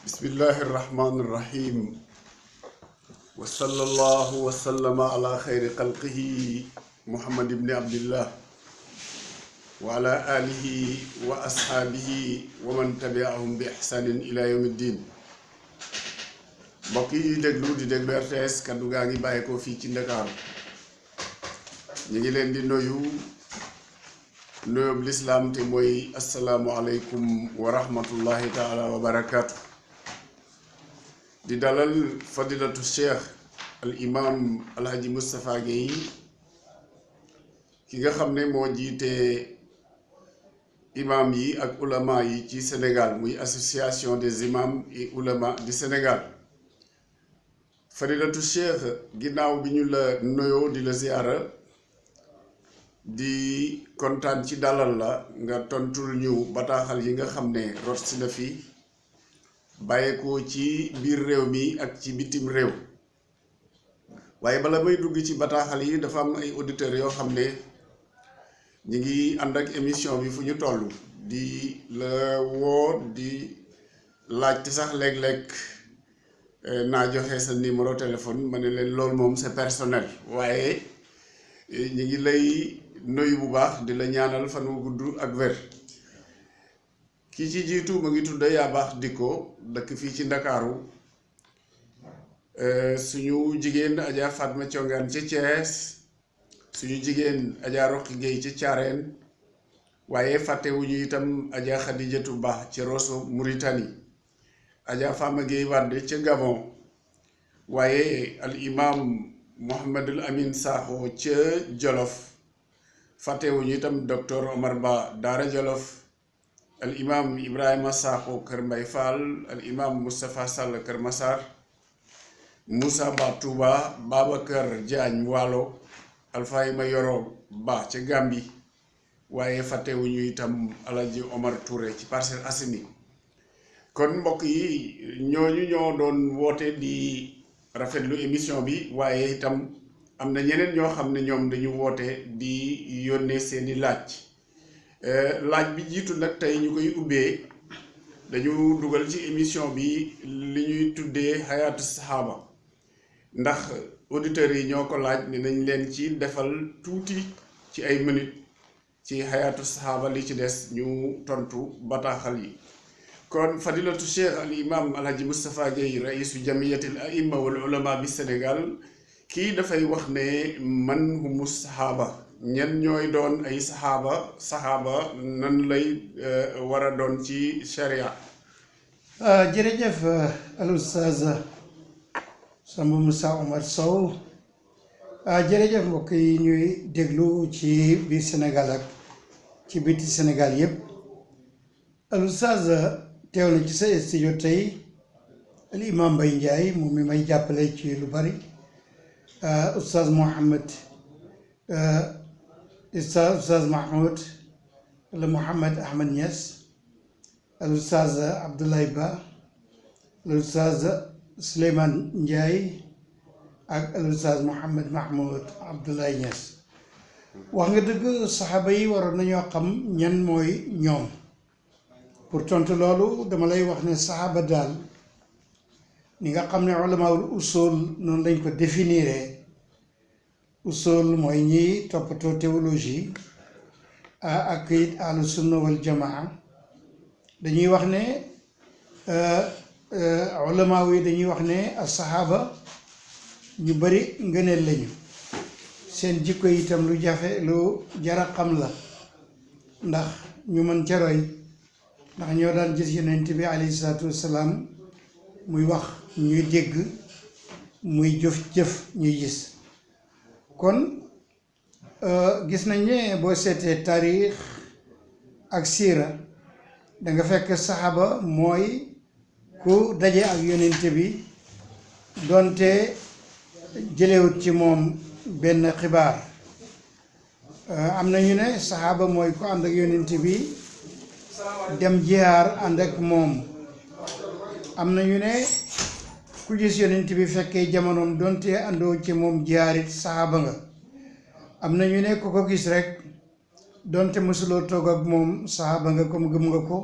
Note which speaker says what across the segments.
Speaker 1: bismillahi irrahmani irrahim wa sallallahu wa sallama ala xayri xalqihi muhammad ibni abdillah wa ala alihi wa ashaabihi wa man tabiahum bi ihsanin ila yawmi ddin. mbokk yi déglu di déglu RTS kaddu gaa ngi bàyyi ko fii ci Ndakaaru. ñu ngi leen di nuyu nuyoob lislaam te mooy assalaamu aleykum wa rahmatullahi taala wa barakaatu. di dalal fadilatu cheikh al imam alhaji Moustapha Guèye ki nga xam ne moo jiite imam yi ak ulama yi ci Sénégal, muy association des imams et ulama du Sénégal. fadilatu cheikh, ginnaaw bi ñu la nuyoo di la ziara, di kontaan ci dalal la nga tontul ñu bataaxal yi nga xam ne rot si na fi bàyyeekoo ci biir réew mi ak ci bitim réew. waaye bala may dugg ci bataaxal yi dafa am ay auditeurs yoo xam ne ñi ngi ànd ak émission bi fu ñu toll di la woo di laajte sax léeg-léeg naa joxe sa numéro téléphone ma ne leen loolu moom c'est personnel, waaye ñi ngi lay nuyu bu baax di la ñaanal fan wu gudd ak wér. ki ci jiitu ma ngi tudd yaa baax dikko dëkk fii ci Ndakaaru. suñu jigéen Adja Fatma Thiongaan ca Thiès, suñu jigéen Adja Roqi Guèye ca Thiarène, waaye fàttewuñu itam Adja Khadijatu Ba ca Rosso Mauritanie, Adja Fama Guèye Wade ca Gabon, waaye al imam Mouhamadul Amin Sakho ca Jolof, fàttewuñu itam docteur Omar Ba Daara Jolof, al imam Ibrahima Sakho Kër Mbay Fall, al imam Moustapha Sall Kër Massar, Moussa Ba Touba, Babacar Diagne Waalo, Alfayma Yoro Ba ca Gambi, waaye fàttewuñu itam Alaji Omar Touré ci Parcelles Assainies. kon mbokk yi ñooñu ñoo doon woote di rafetlu émission bi, waaye itam am na ñeneen ñoo xam ne ñoom dañu woote di yónnee seeni laaj. laaj bi jiitu nag tey ñu koy ubbee, dañu dugal ci émission bi li ñuy tuddee xayaatu saxaaba, ndax auditeurs yi ñoo ko laaj ne nañ leen ci defal tuuti ci ay minutes ci xayaatu saxaaba, li ci des ñu tontu bataaxal yi. kon fadilatu cheikh al imam alhaji Moustapha Guèye raisu jamiyatil aima wal ulama bi Sénégal, kii dafay wax ne man humu saxaaba, ñen ñooy doon ay saxaaba nan lay war a doon ci sharia.
Speaker 2: jërëjëf al ustaz Samba Moussa Omar Sow. jërëjëf mbokk yi ñuy déglu ci biir Sénégal ak ci biti Sénégal yépp. al ustaz teew na ci sa studio tey al imam Mbaye Ndiaye moom mi may jàppale ci lu bari, ustaz Mohamed ustaz Mahmoud wala Mohamed Ahmed Niass, al ustaz Abdoulaye Ba, al ustaz Souleymane Ndiaye ak al ustaz Mohamed Mahmoud Abdoulaye Niass. wax nga dëgg, saxaaba yi waroon nañoo xam ñan mooy ñoom. pour tontu loolu dama lay wax ne saxaaba daal ni nga xam ne ulamaul usul noonu lañ ko définiree. usul mooy ñi toppatoo théologie ak it ahlu sunna wal jamaa. dañuy wax ne ulama yi dañuy wax ne as-saxaaba ñu bari ngëneel lañu, seen jikko itam lu jafe lu jara xam la ndax ñu mën ca roy, ndax ñoo daan gis yonent bi alayhi salaatu wassalaam muy wax ñuy dégg, muy jëf ñuy gis. kon gis nañ ne boo seetee taarix ak siira da nga fekk saxaaba mooy ku daje ak yonent bi doonte jëlewut ci moom benn xibaar. am na ñu ne saxaaba mooy ku ànd ak yonent bi dem jihaar ànd ak moom. am na ñu ne ku gis yonent bi fekkee jamonoom doonte àndoo ci moom jihaarit saxaaba nga. am na ñu ne ku ko gis rek donte mësuloo toog ak moom saxaaba nga comme gëm nga ko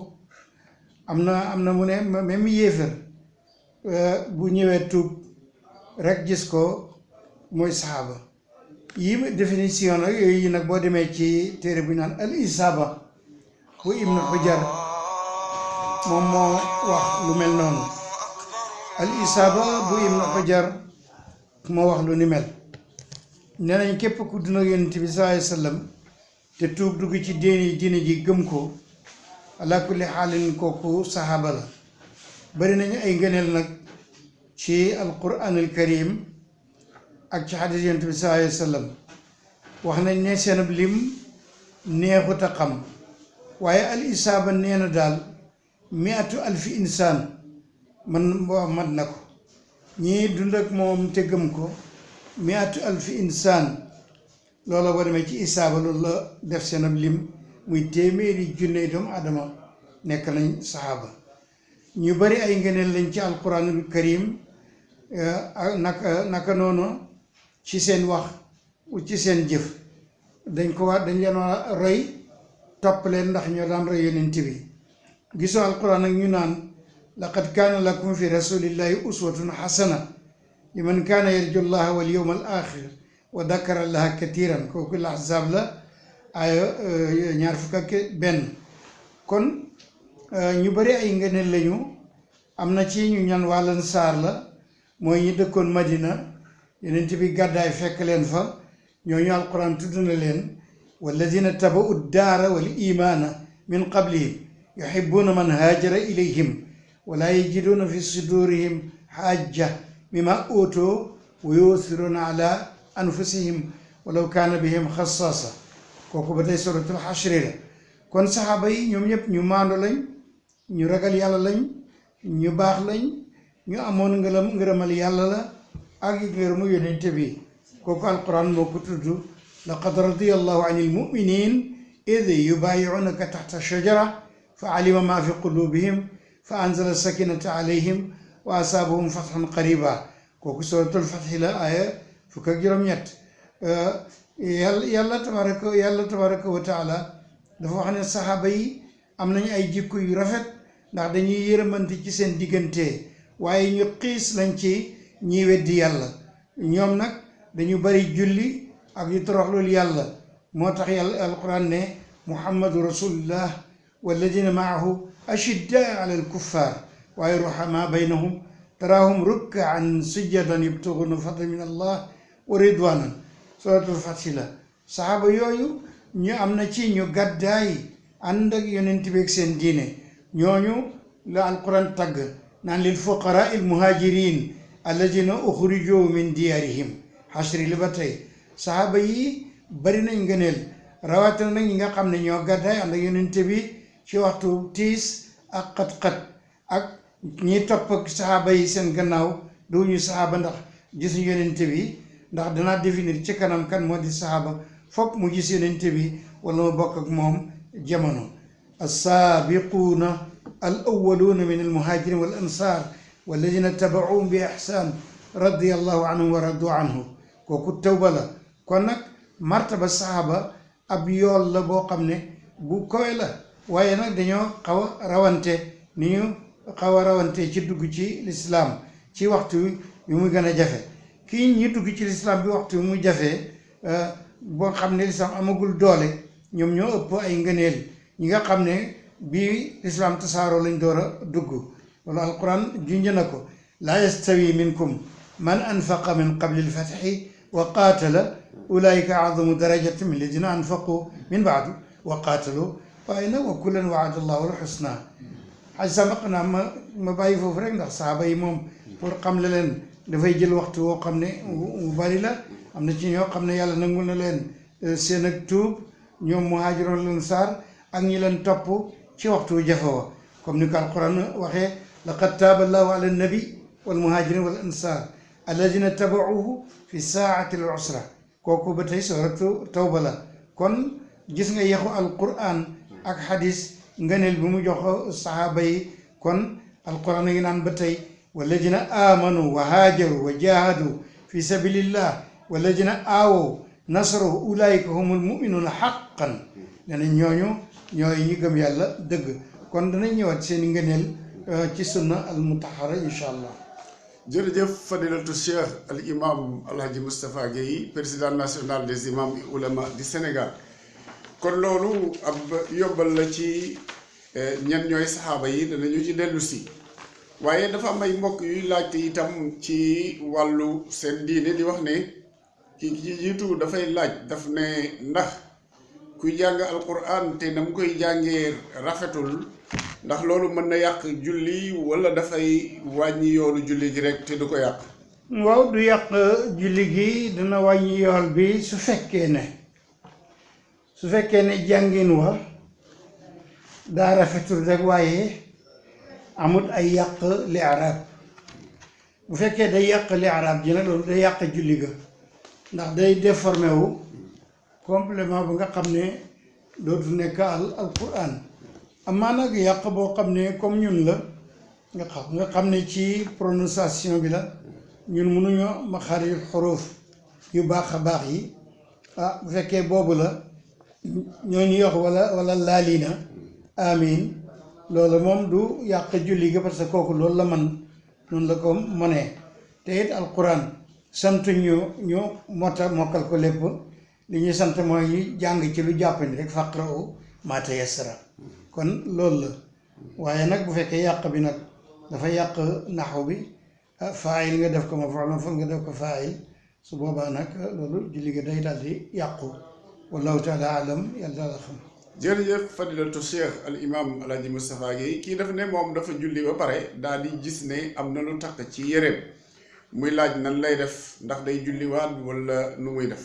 Speaker 2: am na mu ne même yéefar bu ñëwee tuub rek gis ko mooy saxaaba yi définition nag yooyu yi nag boo demee ci téere bu ñu naan al isaaba bu ibnu xujar moom moo wax lu mel noonu al isaaba bu ibnu xujar moo wax lu ni mel nee nañ képp ku duna yonent bi sallallahu alayhi wa sallam te tuub dugg ci diine ji gëm ko ala kulli xaalin kooku saxaaba la bari nañu ay ngëneel nag ci alquranul karim ak ci xadis yonent bi sallallahu alayhi wa sallam wax nañ ne seenub lim neexut a xam waaye al isaaba nee na daal miatu alfi insaan man wax mat na ko ñii dund ak moom te gëm ko miatu alfi insaan loola boo demee ci isaaba loolu la def seenub lim muy téeméeri junne doomu adama nekk nañ saxaaba ñu bari ay ngëneel lañ ci alquranul karim naka noonu ci seen wax ci seen jëf dañ leen war a roy topp leen ndax ñoo daan roy yonent bi gisoo alquran ak ñu naan laqad kaana lakum fi rasulillahi uswatun xasana liman kaana yarju llaha wal yawma al axir wa dakara allaha katiran kooku la ahzab la aaya 21 kon ñu bari ay ngëneel lañu am na ci ñu ñan wàllan saar la mooy ñi dëkkoon Madina yonent bi gàddaay fekk leen fa ñooñu alquran tudd na leen walladina tabau daara wal imaana min qablihim yuhibbuna man haajara ilayhim wala yajiduna fi sudurihim xaaja mimma uutoo wa yuuthiruna ala anfusihim walaw kaana bihim xasaasa kooku ba tey suratul xashri la kon saxaaba yi ñoom ñëpp ñu maandu lañ ñu ragal yàlla lañ ñu baax lañ ñu amoon ngërëmal yàlla la ak ngërëmu yonente bi kooku alquran moo ko tudd laqad radiyallahu anil muminin id yubayi'unaka taxta shajara fa alima ma fi qulubihim fa anzala sakinata alayhim wa asaabahum fathan qariba kooku suratul fathi la aya fukk ak juróom-ñett yàlla tabaraka wa taala dafa wax ne saxaaba yi am nañu ay jikko yu rafet ndax dañuy yërëmante ci seen diggante waaye ñu xiis lañ ci ñi weddi yàlla ñoom nag dañu bari julli ak yu toroxlul yàlla moo tax yàlla alquran ne muhammadu rasulullah walladina maahu ashiddaa ala alkuffar waaye ruhama baynahum taraahum rukkaan sujjadan yabtuguna fadlan min allah wa ridwanan suratul fathi la saxaaba yooyu ñu am na ci ñu gàddaay ànd ak yonent bi ak seen diine ñooñu la alquran tagg naan lil fuqaraa il muhajirin alladina uxrijoo min diyaarihim xasri li ba tey saxaaba yi bari nañ ngëneel rawatina nag ñi nga xam ne ñoo gàddaay ànd ak yonent bi ci waxtu tiis ak xat-xat ak ñi topp ak saxaaba yi seen gannaaw duñu saxaaba ndax gisuñu yonent bi ndax danaa définir ci kanam kan moo di saxaaba fokk mu gis yonent bi wala mu bokk ak moom jamono assaabiquuna al awaluuna min al muhajirin wal ansar walladina tabacuhum bi ihsan radiallahu anhum wa radu anhu kooku tawba la kon nag martaba saxaaba ab yool la boo xam ne bu koy la waaye nag dañoo xaw a rawante ni ñu xaw a rawante ci dugg ci lislaam ci waxtu yu muy gën a jafe kii ñi dugg ci lislaam bi waxtu yu muy jafee boo xam ne lislaam amagul doole ñoom ñoo ëpp ay ngëneel ñi nga xam ne bii lislaam tasaaroo lañ door a dugg loolu alquran junj na ko laa yastawi minkum man anfaqa min qabli alfatxi wa qaatala ulaika azamu darajatan min alladina anfaqu min baadu wa qaatalu waaye nag wa kullan waada allahu alxusna xaj samaq naa ma bàyyi foofu rek ndax saaba yi moom pour xam le leen dafay jël waxtu woo xam ne mu bari la am na ci ñoo xam ne yàlla nangul na leen seen ak tuub ñoom muhaajiroon leen saar ak ñi leen topp ci waxtu jafe wa comme ni ko alquran waxee laqad taaba allahu ala nabi wal muhajirin wal ansar alladina tabauhu fi saati al usra kooku ba tey suratu tawba la kon gis nga yaxu alquran ak xadis ngëneel bi mu jox sahaaba yi kon alquran a ngi naan ba tey walladina amanu wa haajaru wa jahadu fi sabilillah walladina aawow nasarahu ulaika humul muminuuna xaqan nee na ñooñu ñooy ñi gëm yàlla dëgg kon danañ ñëwaat seen i ngëneel ci sunna al mutahara incha allah.
Speaker 1: jërëjëf fadilatu cheikh al imam alhaji Moustapha Guèye président national des imams et ulama du Sénégal kon loolu ab yóbbal la ci ñan ñooy saxaaba yi danañu ci dellu si waaye dafa am ay mbokk yuy laajte itam ci wàllu seen diine di wax ne ki ci jiitu dafay laaj daf ne ndax kuy jàng alquran te na mu koy jàngee rafetul ndax loolu mën na yàq julli wala dafay wàññi yoolu julli gi rek te du ko yàq.
Speaker 2: waaw du yàq julli gi dina wàññi yool bi su fekkee ne jàngin wa daa rafetul rek waaye amut ay yàq li arab bu fekkee day yàq li arab ji nag loolu day yàq julli ga ndax day déformé wu complément ba nga xam ne dootu nekk alquran amaa nag yàq boo xam ne comme ñun la nga xam ne ci prononciation bi la ñun mënuñoo maxaarij xuruuf yu baax a baax yi bu fekkee boobu la ñooñu yox wala laalina amin loolu moom du yàq julli gi parce que kooku loolu la man noonu la ko mënee te it alquran sant ñu mokkal ko lépp li ñuy sant mooy jàng ci lu jàppandi rek faqra'u maa tayassara kon loolu la waaye nag bu fekkee yàq bi nag dafa yàq naxu bi faayil nga def ko maf'uul nga def ko faayil su boobaa nag loolu julli gi day daal di yàqu wallahu taala alam yàlla daal xam.
Speaker 1: jërëjëf fadilatu cheikh al imam alhaji Moustapha Guèye kii daf ne moom dafa julli ba pare daal di gis ne am na lu takk ci yéreem muy laaj nan lay def ndax day julliwaat wala nu muy def.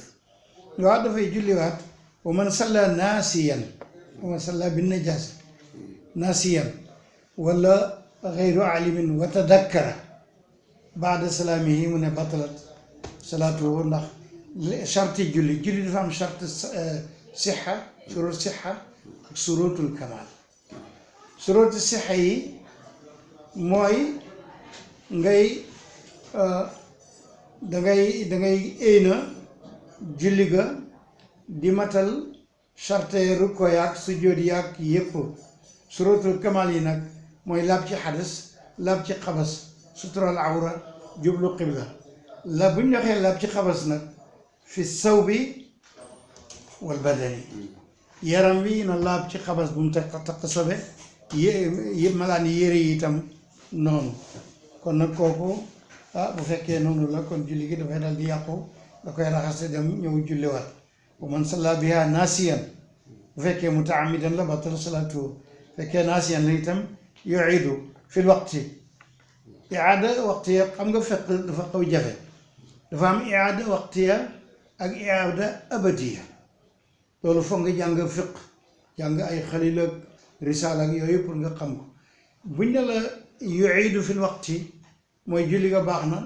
Speaker 2: waaw dafay julliwaat wa man salla naasiyan wa man salla bin najaas naasiyan wala xayru alimin wa tadakkara baada salaamihi mu ne batalat salaatuhu ndax charti julli dafa am charte sixa surut sixa ak surutul kamal surutu sixa yi mooy ngay dangay éy na julli ga di matal charte rukko yaag sujjóot yaag yépp surutul kamal yi nag mooy laab ci xadas laab ci xabas sutural awra jublu qibla la bu ñu waxee laab ci xabas nag fi saw bi wal badani yaram wi na laab ci xabas bu mu taq sobe malaan yére yi itam noonu kon nag kooku bu fekkee noonu la kon julli gi dafay dal di yàqu da koy raxase dem ñëw julliwaat wa man salla biha naasiyan bu fekkee mutaamidan la batal salaatu fekkee naasiyan la itam yuidu fil waqti iaada waqtiya xam nga fekk dafa xaw jafe dafa am iaada waqtiya ak iaada abadiya loolu foog nga jàng fiq jàng ay xalil ak risaal ak yooyu pour nga xam ko buñ ne la yuidu fil waqti mooy julli nga baax na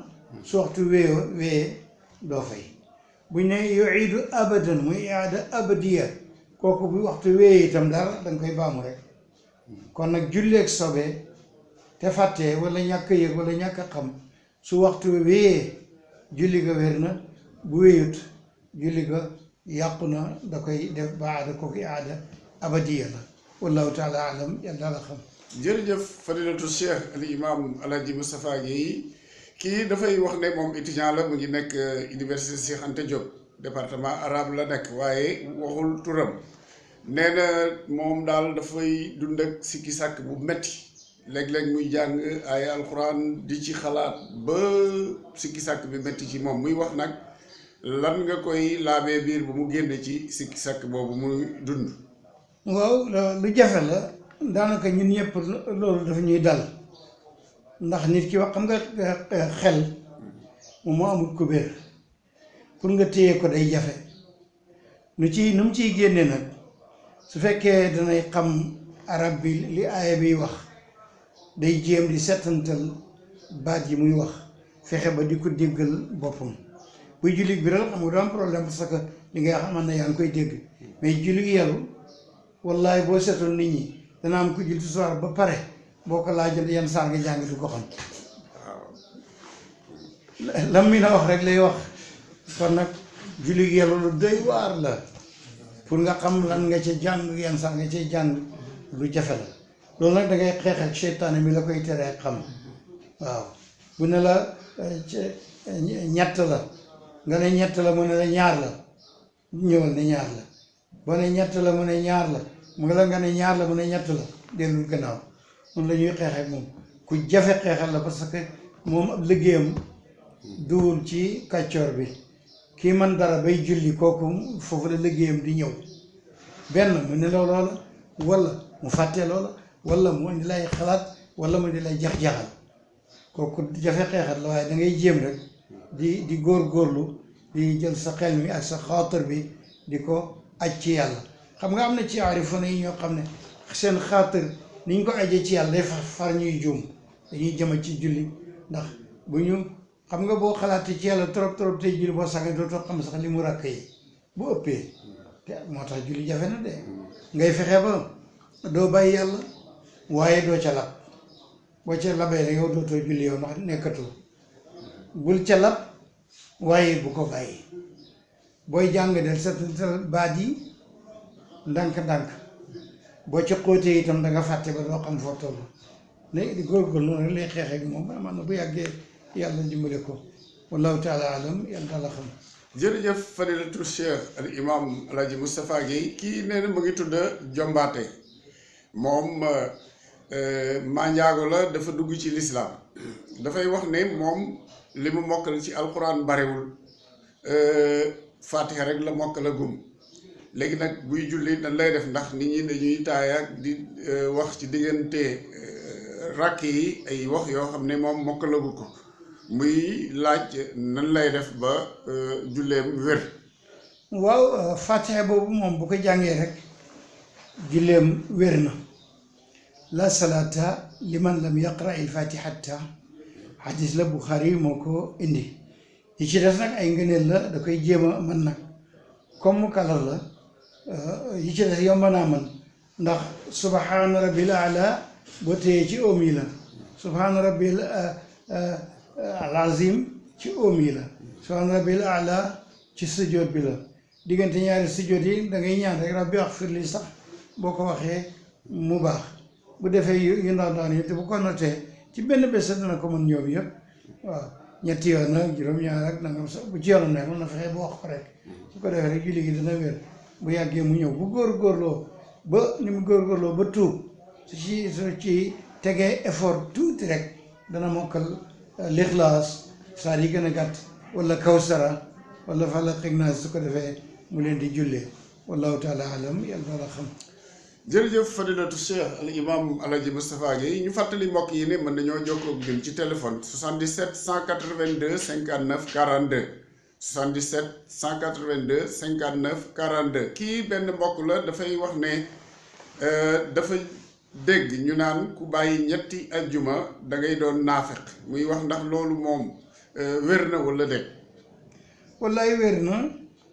Speaker 2: su waxtu wéyee doo fay buñ ne yuidu abadan muy iaada abadiya kooku bu waxtu wéyee itam dara danga koy baamu rek kon nag julleeg sobee te fàttee wala ñàkk yëg wala ñàkk xam su waxtu wéyee julli ga wér na bu wéyut julli ga yàqu na da koy def baada kooku aada abadiya la wallahu taala alam yàlla la xam.
Speaker 1: jërëjëf fadilatu cheikh al imam alhaji Moustapha Guèye kii dafay wax ne moom étudiant la mu ngi nekk université Cheikh Anta Diop département arabe la nekk waaye waxul turam nee na moom daal dafay dund ak sikki sàkk bu metti léeg-léeg muy jàng ay alxuraan di ci xalaat ba sikki sàkk bi metti ci moom muy wax nag lan nga koy laabee biir bu mu génne ci sikki sàkk boobu muy dund.
Speaker 2: waaw lu jafe la daanaka ñun ñëpp loolu dafa ñuy dal ndax nit ki wax xam nga xel moom moo amul kubéer pour nga téye ko day jafe nu mu ciy génne nag su fekkee danay xam arab bi li aaya biy wax day jéem di setantal baat yi muy wax fexe ba di ko déggal boppam buy julli biral xam nga du am problème parce que li ngay xam na yaa ngi koy dégg mais julli yàllu wallaay boo seetoon nit ñi dana am ku julli soir ba pare boo ko laajal yenn saar nga jàng du ko xam lam mi na wax rek lay wax kon nag julli yàllu lu doy waar la pour nga xam lan nga ca jàng yan sax nga cay jàng lu jafe la loolu nag da ngay xeex ak seytaane mi la koy teree xam waaw bu ne la ñett la nga ne ñett la mu ne la ñaar la ñëwal ne ñaar la boo ne ñett la mu ne ñaar la mu la nga ne ñaar la mu ne ñett la dellul gannaaw noonu la ñuy xeex ak moom ku jafe xeexal la parce que moom ab liggéeyam duwul ci kàccoor bi kii man dara bay julli kooku foofu la liggéeyam di ñëw benn mu ne la loola wala mu fàtte loola wala mu indi lay xalaat wala mu di lay jax-jaxal kooku jafe xeexal la waaye da ngay jéem rek di góor-góorlu di jël sa xel mi ak sa xaatar bi di ko aj ci yàlla xam nga am na ci aarifoona yi ñoo xam ne seen xaatar ni ñu ko ajee ci yàlla day far ñuy juum dañuy jëma ci julli ndax bu ñu xam nga boo xalaatee ci yàlla trop trop tey julli boo saxee dootoo xam sax li mu ràkk yi bu ëppee te moo tax julli jafe na de ngay fexe ba doo bàyyi yàlla waaye doo ca lab boo ca labee rek yow dootoo julli yow ndax nekkatoo bul ca lab waaye bu ko bàyyi booy jàng del setantal baat yi ndànk-ndànk boo ca xóotee itam da nga fàtte ba doo xam foo toll léegi di góorgóorlu rek lay xeex ak moom amaan na bu yàggee yàlla dimbale ko wallahu taala alam yàlla taala xam.
Speaker 1: jërëjëf fadilatu cheikh al imam Alhaji Moustapha Guèye kii nee na mu ngi tudd Jombaate moom manjaago la dafa dugg ci lislaam dafay wax ne moom li mu mokkal ci alquran barewul fatiha rek la mokkal a gum léegi nag buy julli dañ lay def ndax nit ñi dañuy taaya di wax ci diggante rakk yi ay wax yoo xam ne moom mokkalagu ko muy laaj nan lay def ba julleem wér.
Speaker 2: waaw fatiha boobu moom bu ko jàngee rek julleem wér na la salaata liman lam yaqra il fatihata xadis la Buxaari moo ko indi yi ci des nag ay ngëneel la da koy jéem a mën nag comme mu kalar la yi ci des yomb naa man ndax subhaana rabbil ala boo téyee ci oom yi la subhaana rabbil alazim ci oom yi la subhaana rabbil ala ci sujjóot bi la diggante ñaari sujjóot yi da ngay ñaan rek rabbi axfir li sax boo ko waxee mu baax bu defee yu ndaw ndaw yi te bu ko notee ci benn bés dana ko mën ñoom yëpp waaw ñetti yoon nag juróom-ñaar ak nangam sax bu ci yoonam ne mën na fexe ba wax ko rek su ko defee rek julli gi dana wér bu yàggee mu ñëw bu góorgóorloo ba ni mu góorgóorloo ba tuub su ci tegee effort tuuti rek dana mokkal lixlaas saa yi gën a gàtt wala kawsara wala falaq ak naas su ko defee mu leen di jullee wallahu taala alam yàlla la xam.
Speaker 1: jërëjëf fadilatu cheikh al imam Alhaji Moustapha Guèye ñu fàttali mbokk yi ne mën nañoo jokkoo ak ñun ci téléphone 77 182 59 42 77 182 59 42 kii benn mbokk la dafay wax ne dafa dégg ñu naan ku bàyyi ñetti ajjuma da ngay doon naafeq muy wax ndax loolu moom wér na wala déet.
Speaker 2: wallaay wér na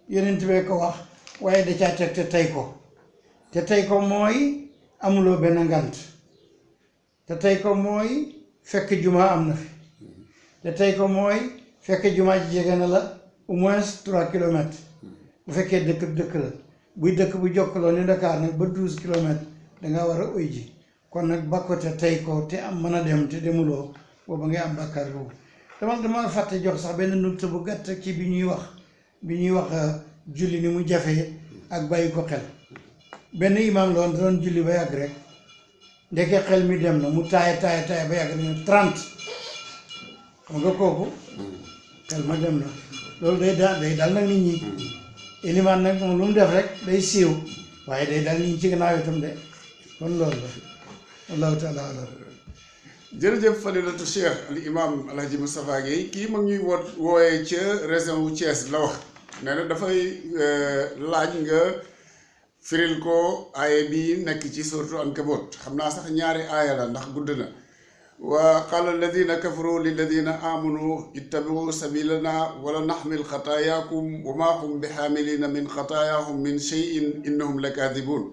Speaker 2: yeneen bee ko wax waaye da caa teg te tey ko. te tey ko mooy amuloo benn ngant te tey ko mooy fekk juma am na fi te tey ko mooy fekk juma ji jege na la au moins 3 kilomètres bu fekkee dëkk la buy dëkk bu jokkaloo ni Dakar nag ba 12 kilomètres danga war a uy ji kon nag bakko te tey ko te am mën a dem te demuloo booba ngay am bàkkaar boobu dama fàtte jox sax benn nukta bu gàtt ci bi ñuy wax julli ni mu jafee ak bàyyi ko xel benn imaam la woon da doon julli ba yàgg rek ndeke xel mi dem na mu taaya ba yàgg nañu 30 xam nga kooku xel ma dem na loolu day dal nag nit ñi ilimaan nag moom lu mu def rek day siiw waaye day dal nit ñi ci gannaaw itam de kon loolu la wallahu taala alam.
Speaker 1: jërëjëf fadilatu cheikh al imam Alhaji Moustapha Guèye kii mag ñuy wooyee ca région wu Thiès la wax nee na dafay laaj nga firil ko aaya bi nekk ci suuratu Ankabut xam naa sax ñaari aaya la ndax gudd na wa qaala alladina kafaru lilladina amanu ittabiu sabilana wala naxmil xataayaakum wa maa hum bi xaamilina min xataayaahum min cheyin innahum la kaadibun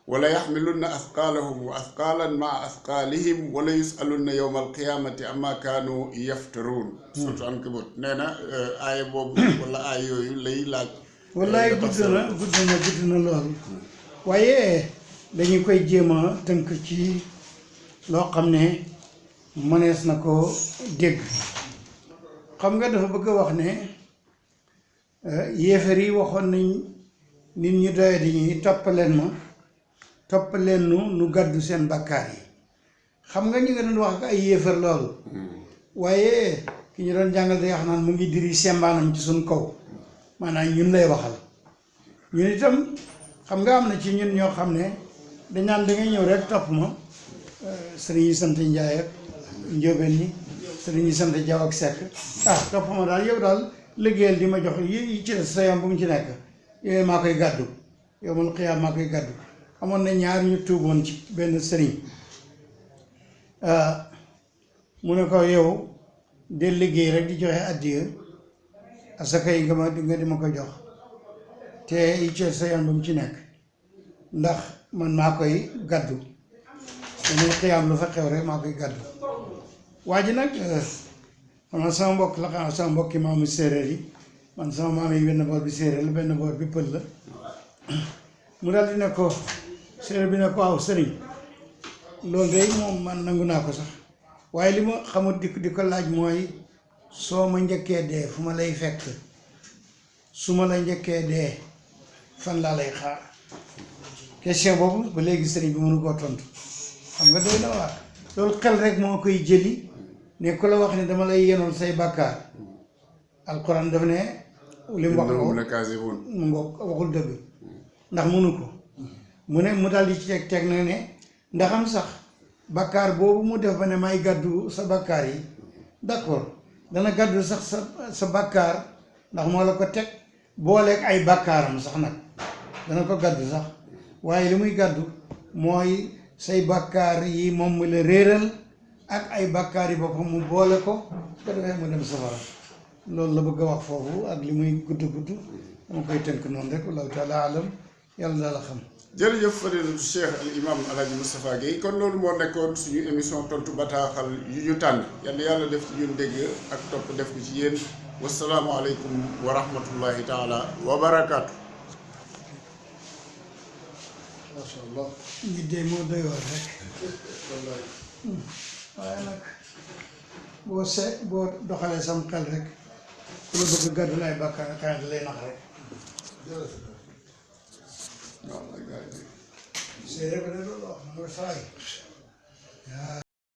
Speaker 1: wala yaxmilunna asqaalahum wa asqaalan maa asqaalihim wala yusalunna yowma alqiyamati amma kaanu yaftaruun suuratu Ankabut nee na aaya boobu wala aaya yooyu lay laaj
Speaker 2: wallaay gudd na lool waaye dañu koy jéem a tënk ci loo xam ne mënees na ko dégg xam nga dafa bëgg a wax ne yéefar yi waxoon nañ nit ñi doyadi ñi topp leen nu gàddu seen bàkkaar yi xam nga ñu nga doon wax ak ay yéefar loolu waaye ki ñu doon jàngal day wax naan mu ngi diri sembaanam ci suñ kaw maanaam ñun lay waxal ñun itam xam nga am na ci ñun ñoo xam ne dañ naan da ngay ñëw rek topp ma sëriñ yi sant Njaay ak Njóobeen ñi sëriñ yi sant Jaw ak Sekk topp ma daal yow daal liggéeyal di ma jox yi ci des sa yoon bu mu ci nekk yooyu maa koy gàddu yow man xiyaam maa koy gàddu amoon na ñaar ñu tuuboon ci benn sëriñ mu ne ko yow de liggéey rek di joxe addiya asaka yi nga di ma ko jox te yi ci sa yoon bu mu ci nekk ndax man maa koy gàddu man xiyaam lu fa xew rek maa koy gàddu waa ji nag man sama mbokk la xam sama mbokki maamu séeréer yi man sama maam yi benn boor bi séeréer la benn boor bi pël la mu daal di ne ko séeréer bi ne ko waaw sëriñ loolu day moom man nangu naa ko sax waaye li ma xamut di ko laaj mooy soo ma njëkkee dee fu ma lay fekk su ma la njëkkee dee fan laa lay xaar question boobu ba léegi sëriñ bi mënu koo tontu xam nga doy na waar loolu xel rek moo koy jëli ne ku la wax ne dama lay yenoon say bàkkaar alquran daf ne li mu wax mu ngoog waxul dëgg ndax mënu ko mu ne mu daal di ci teg na ne ndaxam sax bàkkaar boobu mu def ba ne may gàddu sa bàkkaar yi d'accord dana gàddu sax sa bàkkaar ndax moo la ko teg booleeg ay bàkkaaram sax nag dana ko gàddu sax waaye li muy gàddu mooy say bàkkaar yi moom mu la réeral ak ay bàkkaar yi boppam mu boole ko ko defee mu dem safara loolu la bëgg a wax foofu ak li muy gudd dama koy tënk noonu rek wallahu taala alam yàlla daal a xam.
Speaker 1: jërëjëf fadilatu Cheikh al imam Alhaji Moustapha Guèye kon loolu moo nekkoon suñu émission tontu bataaxal yu ñu tànn yàlla def ci ñun dégg ak topp def ko ci yéen wasalaamualeykum wa rahmatullahi taala wa barakaatu.
Speaker 2: macha allah. nit de moo doy waar rek. waaye nag boo doxalee sam xel rek ku la bëgg gàddu ay bàkkaar xëy na lay nax rek. séeréer ba de loolu wax nga fay